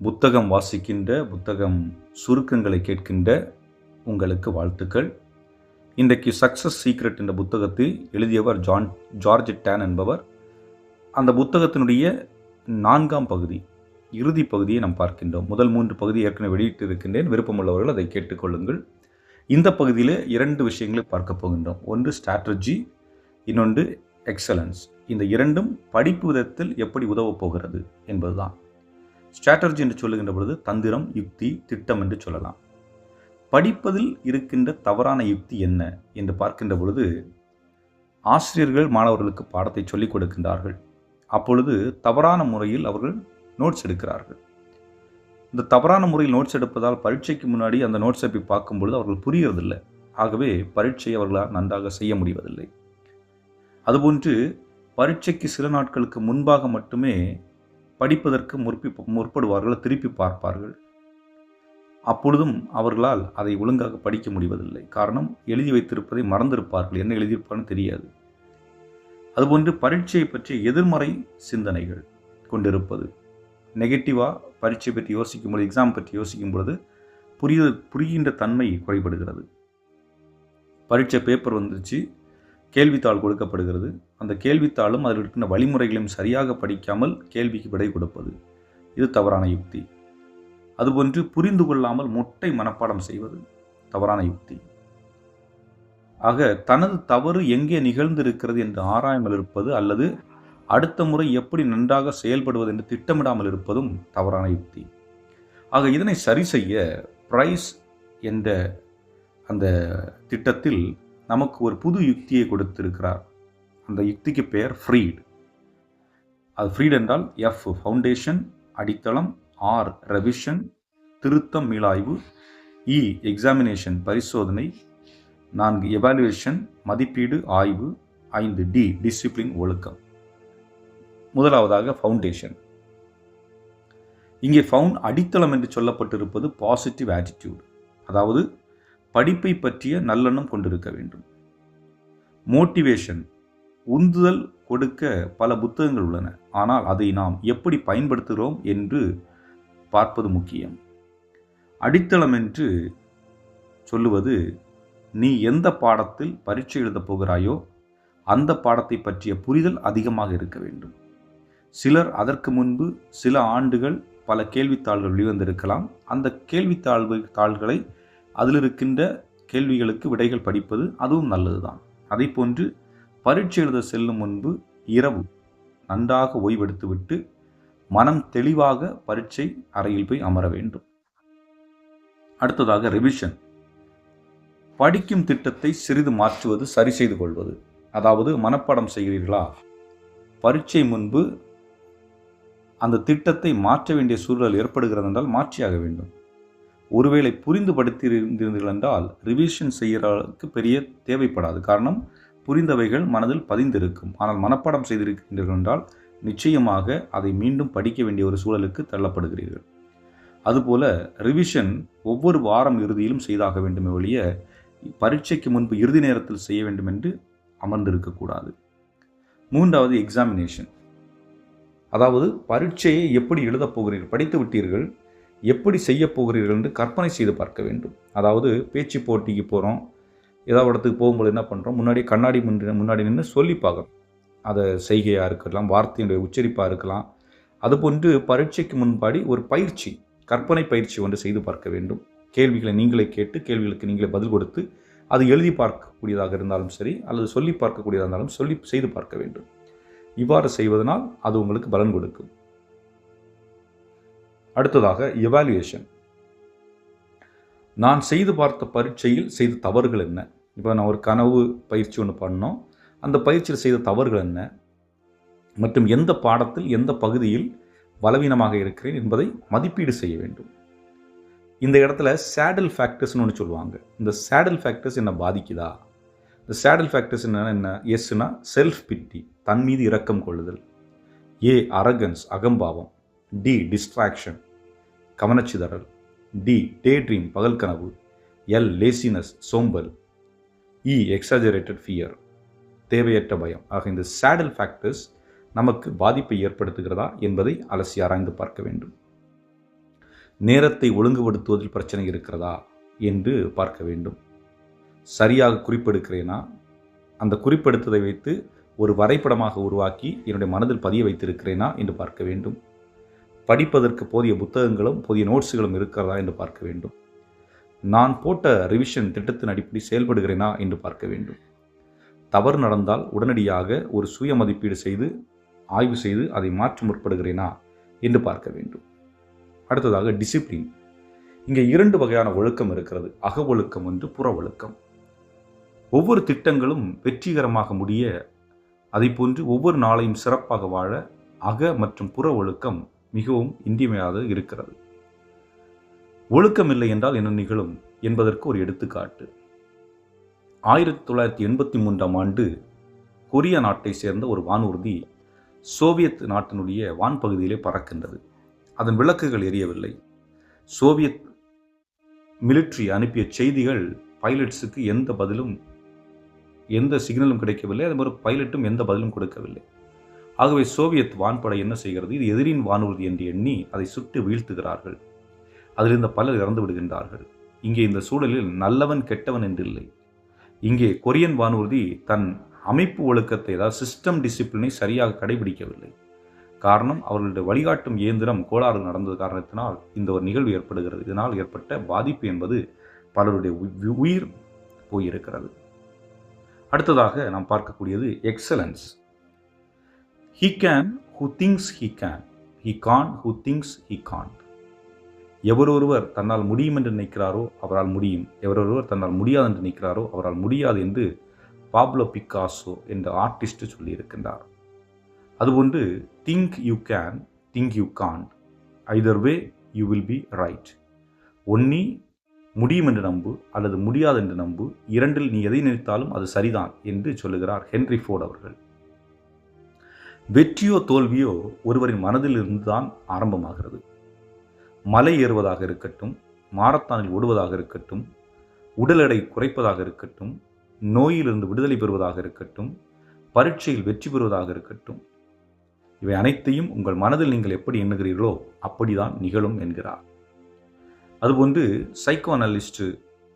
புத்தகம் வாசிக்கின்ற, புத்தகம் சுருக்கங்களை கேட்கின்ற உங்களுக்கு வாழ்த்துக்கள். இன்றைக்கு சக்சஸ் சீக்ரெட் என்ற புத்தகத்தை எழுதியவர் ஜார்ஜ் டேன் என்பவர். அந்த புத்தகத்தினுடைய 4ஆம் பகுதி, இறுதி பகுதியை நாம் பார்க்கின்றோம். முதல் 3 பகுதி ஏற்கனவே வெளியிட்டு இருக்கின்றேன். விருப்பமுள்ளவர்கள் அதை கேட்டுக்கொள்ளுங்கள். இந்த பகுதியில் 2 விஷயங்களை பார்க்க போகின்றோம். ஒன்று ஸ்ட்ராட்டஜி, இன்னொன்று எக்ஸலன்ஸ். இந்த இரண்டும் படிப்பு விதத்தில் எப்படி உதவப் போகிறது என்பதுதான். ஸ்ட்ராட்டஜி என்று சொல்லுகின்ற பொழுது தந்திரம், யுக்தி, திட்டம் என்று சொல்லலாம். படிப்பதில் இருக்கின்ற தவறான யுக்தி என்ன என்று பார்க்கின்ற பொழுது, ஆசிரியர்கள் மாணவர்களுக்கு பாடத்தை சொல்லிக் கொடுக்கின்றார்கள். அப்பொழுது தவறான முறையில் அவர்கள் நோட்ஸ் எடுக்கிறார்கள். இந்த தவறான முறையில் நோட்ஸ் எடுப்பதால் பரீட்சைக்கு முன்னாடி அந்த நோட்ஸை போய் பார்க்கும் பொழுது அவர்கள் புரியறதில்லை. ஆகவே பரீட்சையை அவர்களால் நன்றாக செய்ய முடிவதில்லை. அதுபோன்று பரீட்சைக்கு சில நாட்களுக்கு முன்பாக மட்டுமே படிப்பதற்கு முற்படுவார்கள், திருப்பி பார்ப்பார்கள். அப்பொழுதும் அவர்களால் அதை ஒழுங்காக படிக்க முடிவதில்லை. காரணம், எழுதி வைத்திருப்பதை மறந்திருப்பார்கள், என்ன எழுதியிருப்பான்னு தெரியாது. அதுபோன்று பரீட்சையை பற்றி எதிர்மறை சிந்தனைகள் கொண்டிருப்பது, நெகட்டிவாக பரீட்சை பற்றி யோசிக்கும்போது, எக்ஸாம் பற்றி யோசிக்கும் பொழுது புரிகின்ற தன்மை குறைபடுகிறது. பரீட்சை பேப்பர் வந்துச்சு, கேள்வித்தாள் கொடுக்கப்படுகிறது. அந்த கேள்வித்தாளும் அதில் இருக்கின்ற வழிமுறைகளையும் சரியாக படிக்காமல் கேள்விக்கு விடை கொடுப்பது, இது தவறான யுக்தி. அதுபோன்று புரிந்து கொள்ளாமல் மொட்டை மனப்பாடம் செய்வது தவறான யுக்தி. ஆக தனது தவறு எங்கே நிகழ்ந்திருக்கிறது என்று ஆராயாமல் இருப்பது, அல்லது அடுத்த முறை எப்படி நன்றாக செயல்படுவது என்று திட்டமிடாமல் இருப்பதும் தவறான யுக்தி. ஆக இதனை சரி செய்ய பிரைஸ் என்ற அந்த திட்டத்தில் நமக்கு ஒரு புது யுக்தியை கொடுத்திருக்கிறார். அந்த யுக்திக்கு பெயர் ஃப்ரீட். அது ஃப்ரீட் என்றால் F ஃபவுண்டேஷன், அடித்தளம், R ரெவிஷன், திருத்தம், மீளாய்வு, E எக்ஸாமினேஷன் பரிசோதனை, 4 எவாலுவேஷன் மதிப்பீடு, ஆய்வு, 5 D டிசிப்ளின் ஒழுக்கம். முதலாவதாக ஃபவுண்டேஷன். இங்கே அடித்தளம் என்று சொல்லப்பட்டிருப்பது பாசிட்டிவ் ஆட்டிடியூட், அதாவது படிப்பை பற்றிய நல்லெண்ணம் கொண்டிருக்க வேண்டும். மோட்டிவேஷன், உந்துதல் கொடுக்க பல புத்தகங்கள் உள்ளன, ஆனால் அதை நாம் எப்படி பயன்படுத்துகிறோம் என்று பார்ப்பது முக்கியம். அடித்தளம் என்று சொல்லுவது, நீ எந்த பாடத்தில் பரீட்சை எழுதப் போகிறாயோ அந்த பாடத்தை பற்றிய புரிதல் அதிகமாக இருக்க வேண்டும். சிலர் அதற்கு முன்பு சில ஆண்டுகள் பல கேள்வித்தாள்கள் வெளிவந்திருக்கலாம். அந்த கேள்வித்தாள்களை அதில் இருக்கின்ற கேள்விகளுக்கு விடைகள் படிப்பது அதுவும் நல்லதுதான். அதை போன்று பரீட்சை எழுத செல்லும் முன்பு இரவு நன்றாக ஓய்வெடுத்துவிட்டு மனம் தெளிவாக பரீட்சை அறையில் போய் அமர வேண்டும். அடுத்ததாக ரிவிஷன். படிக்கும் திட்டத்தை சிறிது மாற்றுவது, சரி செய்து கொள்வது. அதாவது மனப்பாடம் செய்கிறீர்களா, பரீட்சை முன்பு அந்த திட்டத்தை மாற்ற வேண்டிய சூழல் ஏற்படுகிறது என்றால் மாற்றியாக வேண்டும். ஒருவேளை புரிந்து படுத்தியிருந்தீர்கள் என்றால் ரிவிஷன் செய்கிறதுக்கு பெரிய தேவைப்படாது. காரணம், புரிந்தவைகள் மனதில் பதிந்திருக்கும். ஆனால் மனப்பாடம் செய்திருக்கின்றீர்கள் என்றால் நிச்சயமாக அதை மீண்டும் படிக்க வேண்டிய ஒரு சூழலுக்கு தள்ளப்படுகிறீர்கள். அதுபோல ரிவிஷன் ஒவ்வொரு வாரம் இறுதியிலும் செய்தாக வேண்டுமே ஒழிய பரீட்சைக்கு முன்பு இறுதி நேரத்தில் செய்ய வேண்டும் என்று அமர்ந்திருக்கக்கூடாது. 3வது எக்ஸாமினேஷன். அதாவது பரீட்சையை எப்படி எழுதப் போகிறீர்கள், படித்து விட்டீர்கள், எப்படி செய்ய போகிறீர்கள் என்று கற்பனை செய்து பார்க்க வேண்டும். அதாவது பேச்சு போட்டிக்கு போகிறோம், ஏதாவது இடத்துக்கு போகும்போது என்ன பண்ணுறோம், முன்னாடி கண்ணாடி முன்னாடி நின்று சொல்லி பார்க்குறோம். அதை செய்கையாக இருக்கலாம், வார்த்தையுடைய உச்சரிப்பாக இருக்கலாம். அதுபோன்று பரீட்சைக்கு முன்பாடி ஒரு பயிற்சி, கற்பனை பயிற்சி ஒன்று செய்து பார்க்க வேண்டும். கேள்விகளை நீங்களே கேட்டு கேள்விகளுக்கு நீங்களே பதில் கொடுத்து அது எழுதி பார்க்கக்கூடியதாக இருந்தாலும் சரி, அல்லது சொல்லி பார்க்கக்கூடியதாக இருந்தாலும் சொல்லி செய்து பார்க்க வேண்டும். இவ்வாறு செய்வதனால் அது உங்களுக்கு பலன் கொடுக்கும். அடுத்ததாக எவாலுவேஷன். நான் செய்து பார்த்த பரீட்சையில் செய்த தவறுகள் என்ன? இப்போ நான் ஒரு கனவு பயிற்சி ஒன்று பண்ணோம், அந்த பயிற்சியில் செய்த தவறுகள் என்ன, மற்றும் எந்த பாடத்தில் எந்த பகுதியில் பலவீனமாக இருக்கிறேன் என்பதை மதிப்பீடு செய்ய வேண்டும். இந்த இடத்துல சேடல் ஃபேக்டர்ஸ்னு ஒன்று சொல்லுவாங்க. இந்த சேடல் ஃபேக்டர்ஸ் என்ன பாதிக்குதா? இந்த சேடல் ஃபேக்டர்ஸ் என்ன? எஸ்னா செல்ஃப் பிட்டி, தன் மீது இரக்கம் கொள்ளுதல். ஏ அரகன்ஸ், அகம்பாவம். டி டிஸ்ட்ராக்ஷன், கவனச்சிதறல். டி டே ட்ரீம், பகல் கனவு. எல் லேசினஸ், சோம்பல். இ எக்ஸாஜரேட்டட் ஃபியர், தேவையற்ற பயம். ஆக இந்த சேடல் ஃபேக்டர்ஸ் நமக்கு பாதிப்பை ஏற்படுத்துகிறதா என்பதை அலசி ஆராய்ந்து பார்க்க வேண்டும். நேரத்தை ஒழுங்குபடுத்துவதில் பிரச்சனை இருக்கிறதா என்று பார்க்க வேண்டும். சரியாக குறிப்பெடுக்கிறேனா, அந்த குறிப்பெடுத்ததை வைத்து ஒரு வரைபடமாக உருவாக்கி என்னுடைய மனதில் பதிய வைத்திருக்கிறேனா என்று பார்க்க வேண்டும். படிப்பதற்கு போதிய புத்தகங்களும் போதிய நோட்ஸுகளும் இருக்கிறதா என்று பார்க்க வேண்டும். நான் போட்ட ரிவிஷன் திட்டத்தின் அடிப்படை செயல்படுகிறேனா என்று பார்க்க வேண்டும். தவறு நடந்தால் உடனடியாக ஒரு சுய மதிப்பீடு செய்து ஆய்வு செய்து அதை மாற்ற முற்படுகிறேனா என்று பார்க்க வேண்டும். அடுத்ததாக டிசிப்ளின். இங்கே 2 வகையான ஒழுக்கம் இருக்கிறது. அக ஒழுக்கம் ஒன்று, புற ஒழுக்கம். ஒவ்வொரு திட்டங்களும் வெற்றிகரமாக முடிய, அதை போன்று ஒவ்வொரு நாளையும் சிறப்பாக வாழ அக மற்றும் புற ஒழுக்கம் மிகவும் இன்றியமையாத இருக்கிறது. ஒழுக்கம் இல்லை என்றால் என்ன நிகழும் என்பதற்கு ஒரு எடுத்துக்காட்டு. 1983ஆம் ஆண்டு கொரியா நாட்டை சேர்ந்த ஒரு வானூர்தி சோவியத் நாட்டினுடைய வான்பகுதியிலே பறக்கின்றது. அதன் விளக்குகள் எரியவில்லை. சோவியத் மிலிட்ரி அனுப்பிய செய்திகள் பைலட்ஸுக்கு எந்த சிக்னலும் கிடைக்கவில்லை. அது மாதிரி பைலட்டும் எந்த பதிலும் கொடுக்கவில்லை. ஆகவே சோவியத் வான்படை என்ன செய்கிறது? இது எதிரின் வானூர்தி என்று எண்ணி அதை சுட்டு வீழ்த்துகிறார்கள். அதிலிருந்த பலர் இறந்து விடுகின்றார்கள். இங்கே இந்த சூழலில் நல்லவன் கெட்டவன் என்று இல்லை. இங்கே கொரியன் வானூர்தி தன் அமைப்பு ஒழுக்கத்தை, அதாவது சிஸ்டம் டிசிப்ளினை சரியாக கடைபிடிக்கவில்லை. காரணம், அவர்களுடைய வழிகாட்டும் இயந்திரம் கோளாறு நடந்தது காரணத்தினால் இந்த ஒரு நிகழ்வு ஏற்படுகிறது. இதனால் ஏற்பட்ட பாதிப்பு என்பது பலருடைய உயிர் போயிருக்கிறது. அடுத்ததாக நாம் பார்க்கக்கூடியது excellence. He can who thinks he can. He can't who thinks he can't. எவரொருவர் தன்னால் முடியும் என்று நினைக்கிறாரோ அவரால் முடியும். எவரொருவர் தன்னால் முடியாது என்று நினைக்கிறாரோ அவரால் முடியாது என்று பாப்லோ பிக்காசோ என்ற ஆர்டிஸ்ட் சொல்லியிருக்கின்றார். அதுபோன்று think you can, think you can't, either way you will be right. ஒன்னி முடியும் என்று நம்பு அல்லது முடியாது என்று நம்பு, இரண்டில் நீ எதை நினைத்தாலும் அது சரிதான் என்று சொல்லுகிறார் ஹென்ரி ஃபோர்ட் அவர்கள். வெற்றியோ தோல்வியோ ஒருவரின் மனதில் இருந்துதான் ஆரம்பமாகிறது. மலை ஏறுவதாக இருக்கட்டும், மாரத்தானில் ஓடுவதாக இருக்கட்டும், உடல் எடை குறைப்பதாக இருக்கட்டும், நோயிலிருந்து விடுதலை பெறுவதாக இருக்கட்டும், பரீட்சையில் வெற்றி பெறுவதாக இருக்கட்டும், இவை அனைத்தையும் உங்கள் மனதில் நீங்கள் எப்படி எண்ணுகிறீர்களோ அப்படிதான் நிகழும் என்கிறார். அதுபோன்று சைக்கோ அனலிஸ்ட்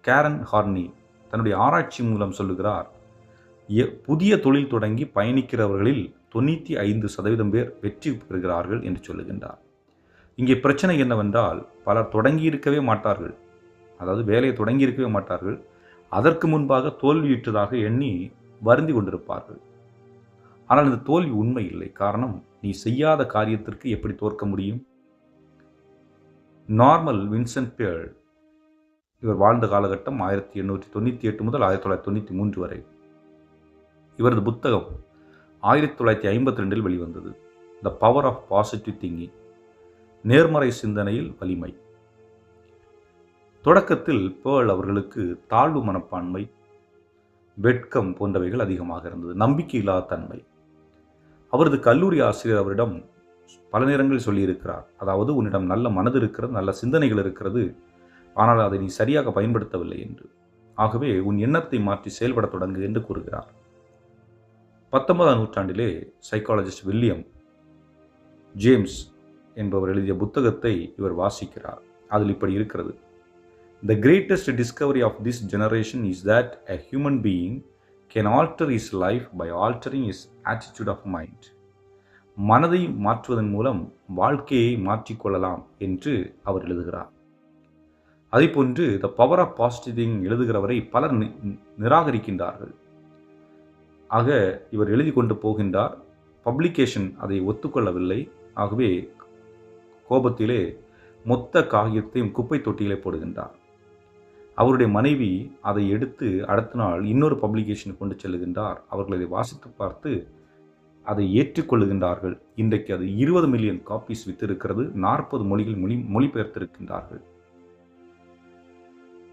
கேரன் ஹார்னி தன்னுடைய ஆராய்ச்சி மூலம் சொல்லுகிறார், புதிய தொழில் தொடங்கி பயணிக்கிறவர்களில் 95% பேர் வெற்றி பெறுகிறார்கள் என்று சொல்லுகின்றார். இங்கே பிரச்சனை என்னவென்றால், பலர் தொடங்கியிருக்கவே மாட்டார்கள். அதாவது வேலையை தொடங்கியிருக்கவே மாட்டார்கள். அதற்கு முன்பாக தோல்வியுற்றதாக எண்ணி வருந்தி கொண்டிருப்பார்கள். ஆனால் இந்த தோல்வி உண்மை இல்லை. காரணம், நீ செய்யாத காரியத்திற்கு எப்படி தோற்க முடியும்? நார்மல் வின்சென்ட் பியர் இவர் வாழ்ந்த காலகட்டம் 1898 முதல் 1993 வரை. இவரது புத்தகம் 1952 வெளிவந்தது. The power of positive thinking, நேர்மறை சிந்தனையில் வலிமை. தொடக்கத்தில் பேர்ல் அவர்களுக்கு தாழ்வு மனப்பான்மை, வெட்கம் போன்றவைகள் அதிகமாக இருந்தது, நம்பிக்கை இல்லாத தன்மை. அவரது கல்லூரி ஆசிரியர் அவரிடம் பல நேரங்களில் சொல்லியிருக்கிறார், அதாவது உன்னிடம் நல்ல மனது இருக்கிறது, நல்ல சிந்தனைகள் இருக்கிறது, ஆனால் அதை நீ சரியாக பயன்படுத்தவில்லை என்று. ஆகவே உன் எண்ணத்தை மாற்றி செயல்பட தொடங்கு என்று கூறுகிறார். 19ஆம் நூற்றாண்டிலே சைக்காலஜிஸ்ட் வில்லியம் ஜேம்ஸ் என்பவர் எழுதிய புத்தகத்தை இவர் வாசிக்கிறார். அதில் இப்படி இருக்கிறது: The greatest discovery of this generation is that a human being can alter his life by altering his attitude of mind. மனதை மாற்றுவதன் மூலம் வாழ்க்கையை மாற்றிக்கொள்ளலாம் என்று அவர் எழுதுகிறார். அதேபோன்று the power of positive thinking எழுதுகிறவரை பலர் நிராகரிக்கின்றார்கள். ஆக இவர் எழுதி கொண்டு போகின்றார். பப்ளிகேஷன் அதை ஒத்துக்கொள்ளவில்லை. ஆகவே கோபத்திலே மொத்த காகிதத்தையும் குப்பை தொட்டியிலே போடுகின்றார். அவருடைய மனைவி அதை எடுத்து அடுத்த நாள் இன்னொரு பப்ளிகேஷன் கொண்டு செல்லுகின்றார். அவர்கள் அதை வாசித்து பார்த்து அதை ஏற்றுக்கொள்ளுகின்றார்கள். இன்றைக்கு அது 20 மில்லியன் காப்பீஸ் வித்திருக்கிறது. 40 மொழிகள் மொழிபெயர்த்திருக்கின்றார்கள்.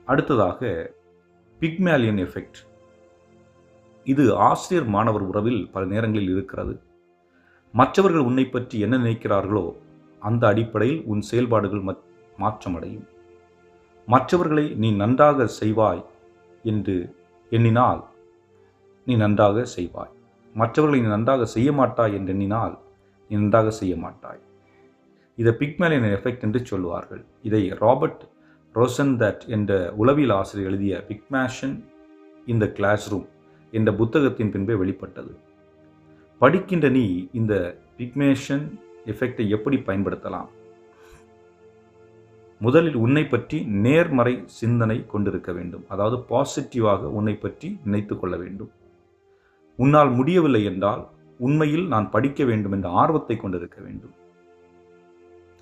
அடுத்ததாக பிக்மேலியன் எஃபெக்ட். இது ஆசிரியர் மாணவர் உறவில் பல நேரங்களில் இருக்கிறது. மற்றவர்கள் உன்னை பற்றி என்ன நினைக்கிறார்களோ அந்த அடிப்படையில் உன் செயல்பாடுகள் மாற்றமடையும். மற்றவர்களை நீ நன்றாக செய்வாய் என்று எண்ணினால் நீ நன்றாக செய்வாய். மற்றவர்களை நீ நன்றாக செய்ய மாட்டாய் என்று எண்ணினால் நீ நன்றாக செய்ய மாட்டாய். இதை பிக்மேலியன் எஃபெக்ட் என்று சொல்லுவார்கள். இதை ராபர்ட் ரோசன்தட் என்ற உளவியல் ஆசிரியர் எழுதிய பிக்மேஷன் இன் த கிளாஸ் ரூம் என்ற புத்தகத்தின் பின்பே வெளிப்பட்டது. படிக்கின்ற நீ இந்த பிக்மேஷன் எஃபெக்டை எப்படி பயன்படுத்தலாம்? முதலில் உன்னை பற்றி நேர்மறை சிந்தனை கொண்டிருக்க வேண்டும். அதாவது பாசிட்டிவாக உன்னை பற்றி நினைத்து கொள்ள வேண்டும். உன்னால் முடியவில்லை என்றால் உண்மையில் நான் படிக்க வேண்டும் என்ற ஆர்வத்தை கொண்டிருக்க வேண்டும்.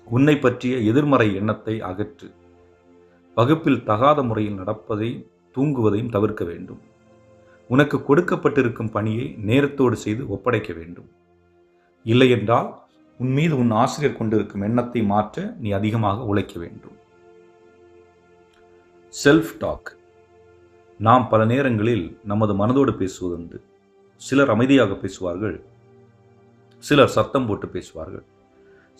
உன்னை பற்றிய எதிர்மறை எண்ணத்தை அகற்று. வகுப்பில் தகாத முறையில் நடப்பதை தூங்குவதையும் தவிர்க்க வேண்டும். உனக்கு கொடுக்கப்பட்டிருக்கும் பணியை நேரத்தோடு செய்து ஒப்படைக்க வேண்டும். இல்லையென்றால் உன் மீது உன் ஆசிரியர் கொண்டிருக்கும் எண்ணத்தை மாற்ற நீ அதிகமாக உழைக்க வேண்டும். Self talk. நாம் பல நேரங்களில் நமது மனதோடு பேசுவதுண்டு. சிலர் அமைதியாக பேசுவார்கள், சிலர் சத்தம் போட்டு பேசுவார்கள்.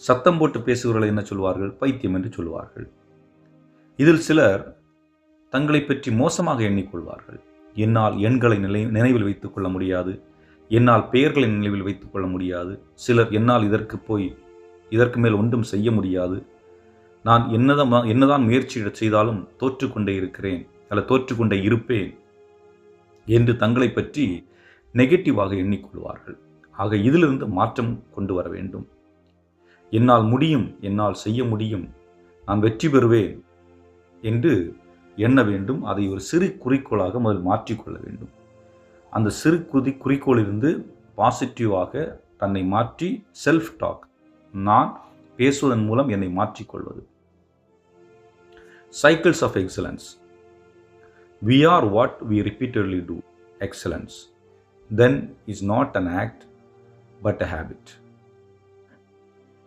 சத்தம் போட்டு பேசுகிறவர்கள் என்ன சொல்வார்கள்? பைத்தியம் என்று சொல்வார்கள். இதில் சிலர் தங்களை பற்றி மோசமாக எண்ணிக்கொள்வார்கள். என்னால் எண்களை நினைவில் வைத்துக் கொள்ள முடியாது, என்னால் பெயர்களை நினைவில் வைத்துக் கொள்ள முடியாது, சிலர் என்னால் இதற்கு மேல் ஒன்றும் செய்ய முடியாது, நான் என்னதான் முயற்சி செய்தாலும் தோற்றுக்கொண்டே இருக்கிறேன் அல்ல தோற்றுக்கொண்டே இருப்பேன் என்று தங்களை பற்றி நெகட்டிவாக எண்ணிக்கொள்வார்கள். ஆக இதிலிருந்து மாற்றம் கொண்டு வர வேண்டும். என்னால் முடியும், என்னால் செய்ய முடியும், நான் வெற்றி பெறுவேன் என்று எண்ண வேண்டும். அதை ஒரு சிறு குறிக்கோளாக முதல் மாற்றிக்கொள்ள வேண்டும். அந்த சிறு குறிக்கோளிலிருந்து பாசிட்டிவாக தன்னை மாற்றி செல்ஃப் டாக், நான் பேசுவதன் மூலம் என்னை மாற்றிக்கொள்வது. Cycles of excellence. We are what we repeatedly do. Excellence then is not an act but a habit.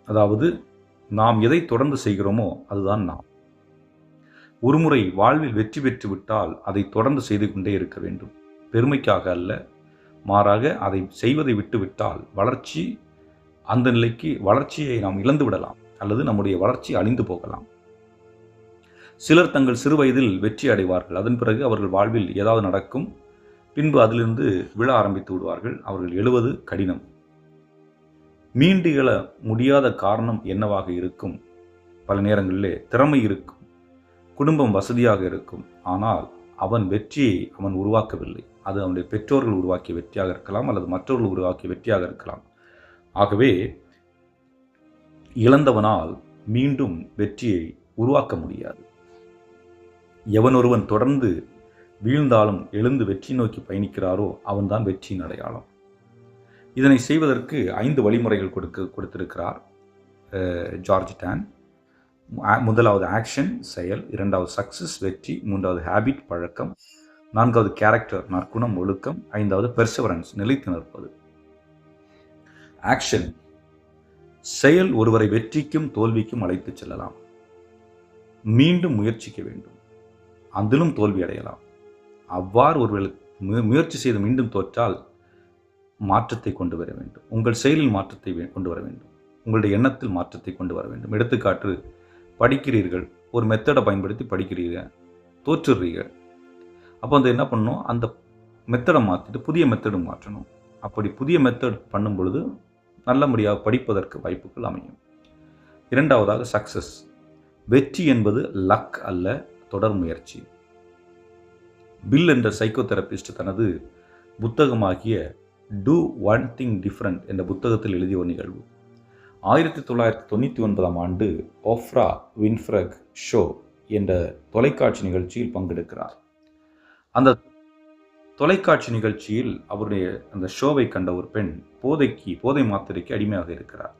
அதாவது நாம் எதை தொடர்ந்து செய்கிறோமோ அதுதான் நாம். ஒருமுறை வாழ்வில் வெற்றி பெற்று விட்டால் அதை தொடர்ந்து செய்து கொண்டே இருக்க வேண்டும். பெருமைக்காக அல்ல, மாறாக அதை செய்வதை விட்டுவிட்டால் அந்த நிலைக்கு வளர்ச்சியை நாம் இழந்து விடலாம் அல்லது நம்முடைய வளர்ச்சி அழிந்து போகலாம். சிலர் தங்கள் சிறு வயதில் வெற்றி அடைவார்கள். அதன் பிறகு அவர்கள் வாழ்வில் ஏதாவது நடக்கும், பின்பு அதிலிருந்து விழ ஆரம்பித்து விடுவார்கள். அவர்கள் எழுவது கடினம். மீண்டு எழ முடியாத காரணம் என்னவாக இருக்கும்? பல நேரங்களிலே திறமை இருக்கும், குடும்பம் வசதியாக இருக்கும், ஆனால் அவன் வெற்றியை அவன் உருவாக்கவில்லை. அது அவனுடைய பெற்றோர்கள் உருவாக்கிய வெற்றியாக இருக்கலாம் அல்லது மற்றவர்கள் உருவாக்கிய வெற்றியாக இருக்கலாம். ஆகவே இழந்தவனால் மீண்டும் வெற்றியை உருவாக்க முடியாது. எவனொருவன் தொடர்ந்து வீழ்ந்தாலும் எழுந்து வெற்றி நோக்கி பயணிக்கிறாரோ அவன்தான் வெற்றியின் அடையாளம். இதனை செய்வதற்கு 5 வழிமுறைகள் கொடுத்திருக்கிறார் ஜார்ஜ் டான். முதலாவது ஆக்ஷன், செயல். இரண்டாவது சக்சஸ், வெற்றி. மூன்றாவது ஹேபிட், பழக்கம். நான்காவது கேரக்டர், நற்குணம், ஒழுக்கம். ஐந்தாவது பெர்சவரன்ஸ், நிலைத்து நிற்பது. ஆக்ஷன், செயல் ஒருவரை வெற்றிக்கும் தோல்விக்கும் அழைத்துச் செல்லலாம். மீண்டும் முயற்சிக்க வேண்டும், அதிலும் தோல்வி அடையலாம். அவ்வாறு ஒருவர் முயற்சி செய்து மீண்டும் தோற்றால் மாற்றத்தை கொண்டு வர வேண்டும். உங்கள் செயலில் மாற்றத்தை கொண்டு வர வேண்டும். உங்களுடைய எண்ணத்தில் மாற்றத்தை கொண்டு வர வேண்டும். எடுத்துக்காட்டு, படிக்கிறீர்கள், ஒரு மெத்தடை பயன்படுத்தி படிக்கிறீர்கள், தோற்றுறீர்கள். அப்போ வந்து என்ன பண்ணணும்? அந்த மெத்தடை மாற்றிட்டு புதிய மெத்தடு மாற்றணும். அப்படி புதிய மெத்தட் பண்ணும் பொழுது நல்லபடியாக படிப்பதற்கு வாய்ப்புகள் அமையும். இரண்டாவதாக சக்சஸ். வெற்றி என்பது லக் அல்ல, தொடர் முயற்சி. பில் என்ற சைக்கோதெரபிஸ்ட் தனது புத்தகமாகிய டூ ஒன் திங் டிஃப்ரெண்ட் என்ற புத்தகத்தில் எழுதிய ஒரு நிகழ்வு. 1999 ஆண்டு ஓஃப்ரா வின்ஃப்ரக் ஷோ என்ற தொலைக்காட்சி நிகழ்ச்சியில் பங்கெடுக்கிறார். அந்த தொலைக்காட்சி நிகழ்ச்சியில் அவருடைய அந்த ஷோவை கண்ட ஒரு பெண் போதை மாத்திரைக்கு அடிமையாக இருக்கிறார்.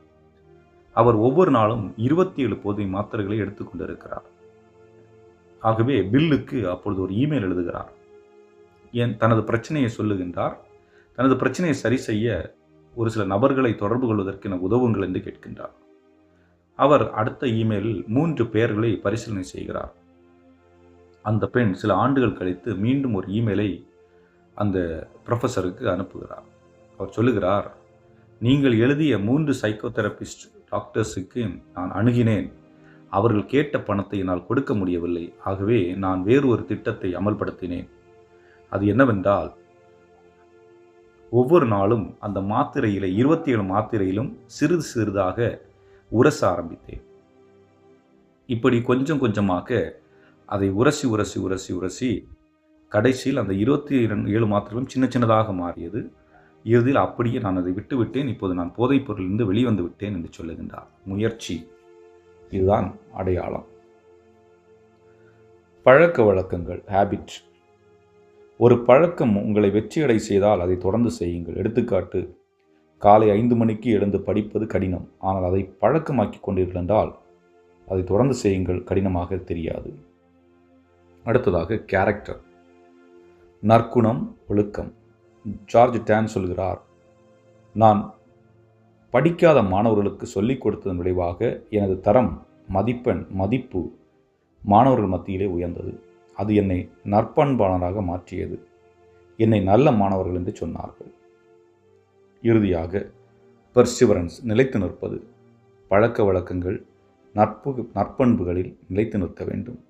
அவர் ஒவ்வொரு நாளும் 27 போதை மாத்திரைகளை எடுத்துக்கொண்டிருக்கிறார். ஆகவே பில்லுக்கு அப்பொழுது ஒரு இமெயில் எழுதுகிறார். தனது பிரச்சனையை சொல்லுகின்றார். தனது பிரச்சனையை சரி செய்ய ஒரு சில நபர்களை தொடர்பு கொள்வதற்கு எனக்கு உதவுங்கள் என்று கேட்கின்றார். அவர் அடுத்த இமெயிலில் 3 பெயர்களை பரிசீலனை செய்கிறார். அந்த பெண் சில ஆண்டுகள் கழித்து மீண்டும் ஒரு இமெயிலை அந்த ப்ரொஃபஸருக்கு அனுப்புகிறார். அவர் சொல்லுகிறார், நீங்கள் எழுதிய 3 சைக்கோதெரபிஸ்ட் டாக்டர்ஸுக்கு நான் அணுகினேன். அவர்கள் கேட்ட பணத்தை என்னால் கொடுக்க முடியவில்லை. ஆகவே நான் வேறு ஒரு திட்டத்தை அமல்படுத்தினேன். அது என்னவென்றால், ஒவ்வொரு நாளும் அந்த மாத்திரையிலே 27 மாத்திரையிலும் சிறிது சிறிதாக உரச ஆரம்பித்தேன். இப்படி கொஞ்சம் கொஞ்சமாக அதை உரசி உரசி உரசி உரசி கடைசியில் அந்த 27 மாத்திரைகளும் சின்ன சின்னதாக மாறியது. இறுதியில் அப்படியே நான் அதை விட்டுவிட்டேன். இப்போது நான் போதைப் பொருளிலிருந்து வெளிவந்து விட்டேன் என்று சொல்லுகின்றார். முயற்சி, இதுதான் அடையாளம். பழக்க வழக்கங்கள், ஹேபிட். ஒரு பழக்கம் உங்களை வெற்றியடை செய்தால் அதை தொடர்ந்து செய்யுங்கள். எடுத்துக்காட்டு, காலை 5 மணிக்கு எழுந்து படிப்பது கடினம். ஆனால் அதை பழக்கமாக்கி கொண்டீர்கள் என்றால் அதை தொடர்ந்து செய்யுங்கள், கடினமாக தெரியாது. அடுத்ததாக கேரக்டர், நற்குணம், ஒழுக்கம். ஜார்ஜ் டேன் சொல்கிறார், நான் படிக்காத மாணவர்களுக்கு சொல்லிக் கொடுத்ததன் விளைவாக எனது தரம், மதிப்பு மாணவர்கள் மத்தியிலே உயர்ந்தது. அது என்னை நற்பண்பாளராக மாற்றியது. என்னை நல்ல மாணவர்கள் என்று சொன்னார்கள். இறுதியாக பெர்சிவரன்ஸ், நிலைத்து நிற்பது. பழக்க வழக்கங்கள், நற்பண்புகளில் நிலைத்து நிற்க வேண்டும்.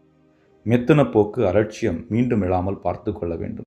மெத்தன போக்கு, அலட்சியம் மீண்டும் எழாமல் பார்த்து கொள்ள வேண்டும்.